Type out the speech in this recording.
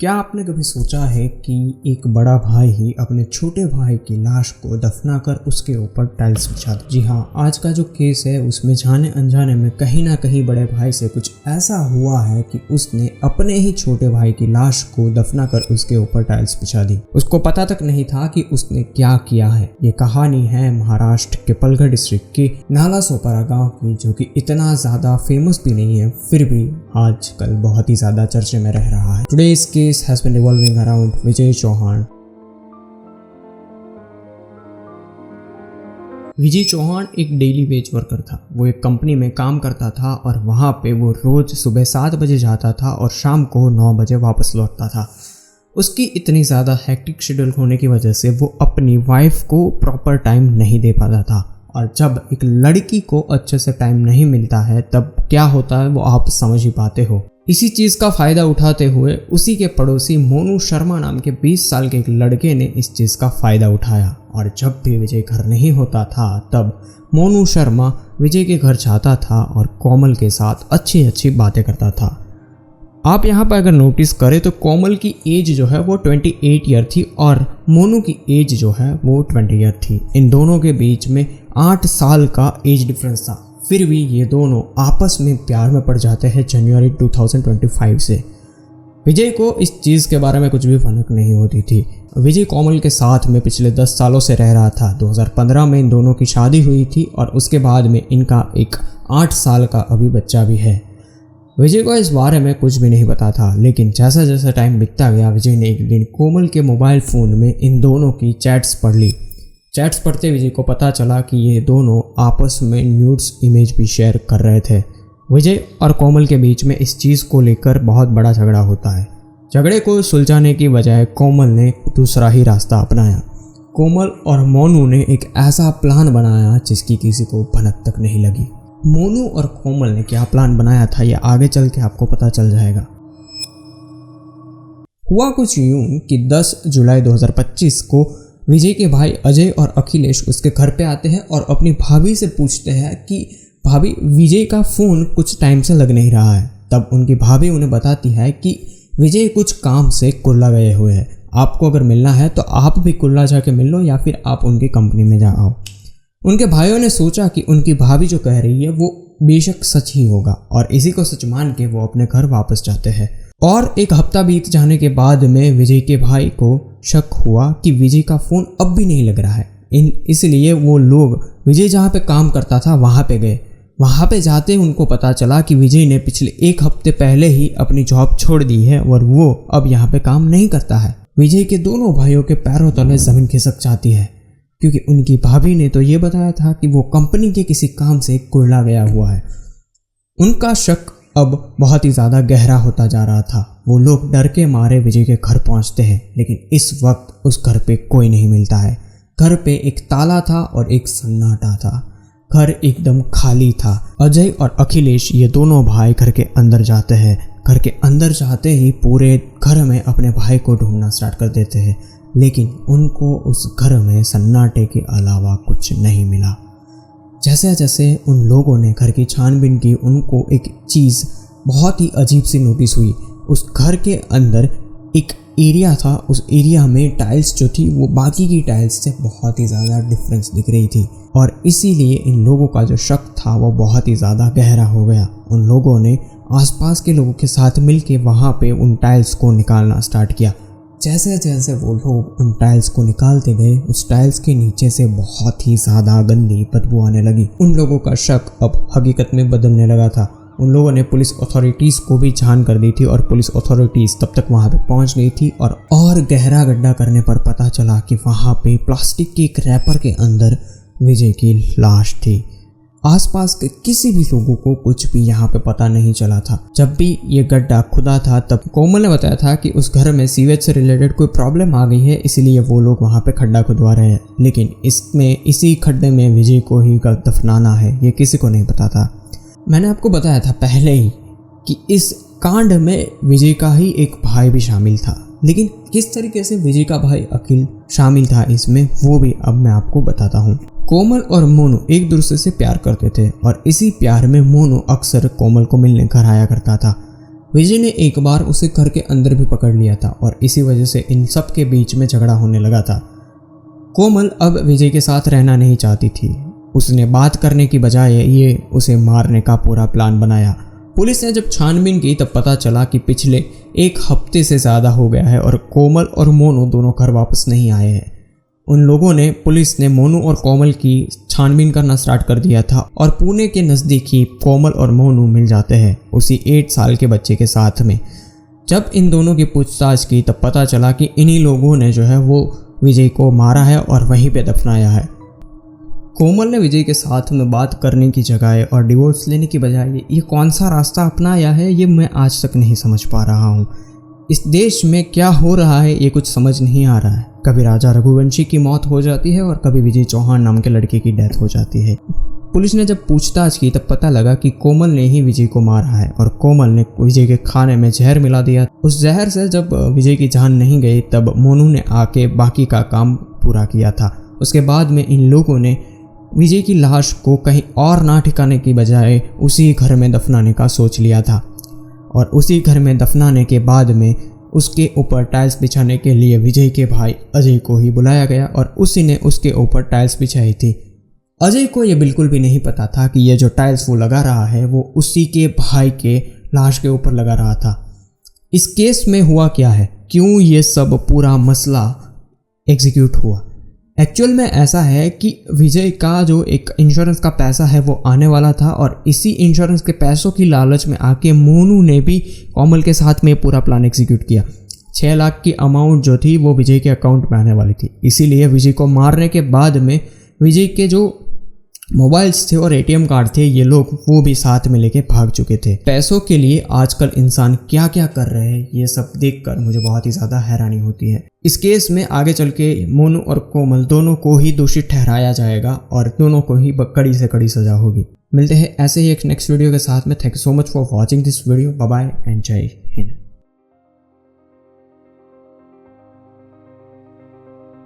क्या आपने कभी सोचा है कि एक बड़ा भाई ही अपने छोटे भाई की लाश को दफनाकर उसके ऊपर टाइल्स बिछा दे? जी हाँ, आज का जो केस है उसमें जाने अनजाने में कहीं ना कहीं बड़े भाई से कुछ ऐसा हुआ है कि उसने अपने ही छोटे भाई की लाश को दफनाकर उसके ऊपर टाइल्स बिछा दी। उसको पता तक नहीं था कि उसने क्या किया है। ये कहानी है महाराष्ट्र के पलघर डिस्ट्रिक्ट के नालासोपारा गाँव की, जो कि इतना ज्यादा फेमस भी नहीं है फिर भी आजकल बहुत ही ज्यादा चर्चे में रह रहा है। Today's case has been revolving around विजय चौहान। विजय चौहान एक डेली वेज वर्कर था। वो एक कंपनी में काम करता था और वहाँ पे वो रोज सुबह 7 बजे जाता था और शाम को 9 बजे वापस लौटता था। उसकी इतनी ज़्यादा हेक्टिक शेड्यूल होने की वजह से वो अपनी वाइफ को प्रॉपर टाइम नहीं दे पाता था, और जब एक लड़की को अच्छे से टाइम नहीं मिलता है तब क्या होता है वो आप समझ ही पाते हो। इसी चीज़ का फ़ायदा उठाते हुए उसी के पड़ोसी मोनू शर्मा नाम के 20 साल के एक लड़के ने इस चीज़ का फ़ायदा उठाया, और जब भी विजय घर नहीं होता था तब मोनू शर्मा विजय के घर जाता था और कोमल के साथ अच्छी अच्छी बातें करता था। आप यहाँ पर अगर नोटिस करें तो कोमल की एज जो है वो 28 ईयर थी और मोनू की एज जो है वो 20 ईयर थी। इन दोनों के बीच में 8 साल का एज डिफरेंस था। फिर भी ये दोनों आपस में प्यार में पड़ जाते हैं जनवरी 2025 से। विजय को इस चीज़ के बारे में कुछ भी भनक नहीं होती थी। विजय कोमल के साथ में पिछले 10 सालों से रह रहा था। 2015 में इन दोनों की शादी हुई थी और उसके बाद में इनका एक 8 साल का अभी बच्चा भी है। विजय को इस बारे में कुछ भी नहीं पता था, लेकिन जैसा जैसा टाइम बीतता गया विजय ने एक दिन कोमल के मोबाइल फ़ोन में इन दोनों की चैट्स पढ़ ली। चैट्स पढ़ते विजय को पता चला कि ये दोनों आपस में न्यूड्स इमेज भी शेयर कर रहे थे। विजय और कोमल के बीच में इस चीज़ को लेकर बहुत बड़ा झगड़ा होता है। झगड़े को सुलझाने की बजाय कोमल ने दूसरा ही रास्ता अपनाया। कोमल और मोनू ने एक ऐसा प्लान बनाया जिसकी किसी को भनक तक नहीं लगी। मोनू और कोमल ने क्या प्लान बनाया था ये आगे चल के आपको पता चल जाएगा। हुआ कुछ यूं कि 10 जुलाई 2025 को विजय के भाई अजय और अखिलेश उसके घर पे आते हैं और अपनी भाभी से पूछते हैं कि भाभी विजय का फ़ोन कुछ टाइम से लग नहीं रहा है। तब उनकी भाभी उन्हें बताती है कि विजय कुछ काम से कुल्ला गए हुए हैं, आपको अगर मिलना है तो आप भी कुल्ला जाके मिल लो या फिर आप उनकी कंपनी में जाओ। उनके भाइयों ने सोचा कि उनकी भाभी जो कह रही है वो बेशक सच ही होगा, और इसी को सच मान के वो अपने घर वापस जाते हैं। और एक हफ्ता बीत जाने के बाद में विजय के भाई को शक हुआ कि विजय का फ़ोन अब भी नहीं लग रहा है। इसलिए वो लोग विजय जहाँ पे काम करता था वहाँ पे गए। वहाँ पे जाते उनको पता चला कि विजय ने पिछले 1 हफ्ते पहले ही अपनी जॉब छोड़ दी है और वो अब यहाँ पे काम नहीं करता है। विजय के दोनों भाइयों के पैरों तले ज़मीन खिसक जाती है, क्योंकि उनकी भाभी ने तो ये बताया था कि वो कंपनी के किसी काम से कुल्ला गया हुआ है। उनका शक अब बहुत ही ज़्यादा गहरा होता जा रहा था। वो लोग डर के मारे विजय के घर पहुंचते हैं, लेकिन इस वक्त उस घर पे कोई नहीं मिलता है। घर पे एक ताला था और एक सन्नाटा था। घर एकदम खाली था। अजय और अखिलेश ये दोनों भाई घर के अंदर जाते हैं। घर के अंदर जाते ही पूरे घर में अपने भाई को ढूंढना स्टार्ट कर देते हैं, लेकिन उनको उस घर में सन्नाटे के अलावा कुछ नहीं मिला। जैसे जैसे उन लोगों ने घर की छानबीन की, उनको एक चीज़ बहुत ही अजीब सी नोटिस हुई। उस घर के अंदर एक एरिया था, उस एरिया में टाइल्स जो थी वो बाकी की टाइल्स से बहुत ही ज़्यादा डिफरेंस दिख रही थी, और इसीलिए इन लोगों का जो शक था वो बहुत ही ज़्यादा गहरा हो गया। उन लोगों ने आसपास के लोगों के साथ मिलके वहाँ पे उन टाइल्स को निकालना स्टार्ट किया। जैसे जैसे वो लोग उन टाइल्स को निकालते गए, उस टाइल्स के नीचे से बहुत ही ज़्यादा गंदी बदबू आने लगी। उन लोगों का शक अब हकीकत में बदलने लगा था। उन लोगों ने पुलिस अथॉरिटीज़ को भी जान कर दी थी और पुलिस अथॉरिटीज़ तब तक वहाँ पे पहुँच गई थी, और गहरा गड्ढा करने पर पता चला कि वहाँ पे प्लास्टिक के एक रैपर के अंदर विजय की लाश थी। आसपास के किसी भी लोगों को कुछ भी यहाँ पे पता नहीं चला था। जब भी ये गड्ढा खुदा था तब कोमल ने बताया था कि उस घर में सीवेज से रिलेटेड कोई प्रॉब्लम आ गई है, इसलिए वो लोग वहाँ पे खड्डा खुदवा रहे हैं। लेकिन इसी खड्डे में विजय को ही दफनाना है, ये किसी को नहीं पता था। मैंने आपको बताया था पहले ही कि इस कांड में विजय का ही एक भाई भी शामिल था, लेकिन किस तरीके से विजय का भाई अखिल शामिल था इसमें वो भी अब मैं आपको बताता हूँ। कोमल और मोनू एक दूसरे से प्यार करते थे और इसी प्यार में मोनू अक्सर कोमल को मिलने घर आया करता था। विजय ने एक बार उसे घर के अंदर भी पकड़ लिया था और इसी वजह से इन सब के बीच में झगड़ा होने लगा था। कोमल अब विजय के साथ रहना नहीं चाहती थी। उसने बात करने की बजाय ये उसे मारने का पूरा प्लान बनाया। पुलिस ने जब छानबीन की तब पता चला कि पिछले 1 हफ्ते से ज़्यादा हो गया है और कोमल और मोनू दोनों घर वापस नहीं आए हैं। पुलिस ने मोनू और कोमल की छानबीन करना स्टार्ट कर दिया था और पुणे के नज़दीक ही कोमल और मोनू मिल जाते हैं उसी 8 साल के बच्चे के साथ में। जब इन दोनों की पूछताछ की तब पता चला कि इन्हीं लोगों ने जो है वो विजय को मारा है और वहीं पे दफनाया है। कोमल ने विजय के साथ में बात करने की जगह और डिवोर्स लेने की बजाय ये कौन सा रास्ता अपनाया है, ये मैं आज तक नहीं समझ पा रहा हूँ। इस देश में क्या हो रहा है ये कुछ समझ नहीं आ रहा है। कभी राजा रघुवंशी की मौत हो जाती है और कभी विजय चौहान नाम के लड़के की डेथ हो जाती है। पुलिस ने जब पूछताछ की तब पता लगा कि कोमल ने ही विजय को मारा है और कोमल ने विजय के खाने में जहर मिला दिया। उस जहर से जब विजय की जान नहीं गई तब मोनू ने आके बाकी का काम पूरा किया था। उसके बाद में इन लोगों ने विजय की लाश को कहीं और ना ठिकाने की बजाय उसी घर में दफनाने का सोच लिया था और उसी घर में दफनाने के बाद में उसके ऊपर टाइल्स बिछाने के लिए विजय के भाई अजय को ही बुलाया गया और उसी ने उसके ऊपर टाइल्स बिछाई थी। अजय को ये बिल्कुल भी नहीं पता था कि ये जो टाइल्स वो लगा रहा है वो उसी के भाई के लाश के ऊपर लगा रहा था। इस केस में हुआ क्या है, क्यों ये सब पूरा मसला एग्जीक्यूट हुआ? एक्चुअल में ऐसा है कि विजय का जो एक इंश्योरेंस का पैसा है वो आने वाला था और इसी इंश्योरेंस के पैसों की लालच में आके मोनू ने भी कोमल के साथ में पूरा प्लान एग्जीक्यूट किया। 6 लाख की अमाउंट जो थी वो विजय के अकाउंट में आने वाली थी। इसीलिए विजय को मारने के बाद में विजय के जो मोबाइल्स थे और ATM कार्ड थे ये लोग वो भी साथ में लेके भाग चुके थे। पैसों के लिए आजकल इंसान क्या क्या कर रहे हैं ये सब देखकर मुझे बहुत ही ज़्यादा हैरानी होती है। इस केस में आगे चल के मोनू और कोमल दोनों को ही दोषी ठहराया जाएगा और दोनों को ही कड़ी से कड़ी सजा होगी। मिलते हैं ऐसे ही एक नेक्स्ट वीडियो के साथ में। Thank you so much for watching this video. Bye bye and जय हिंद।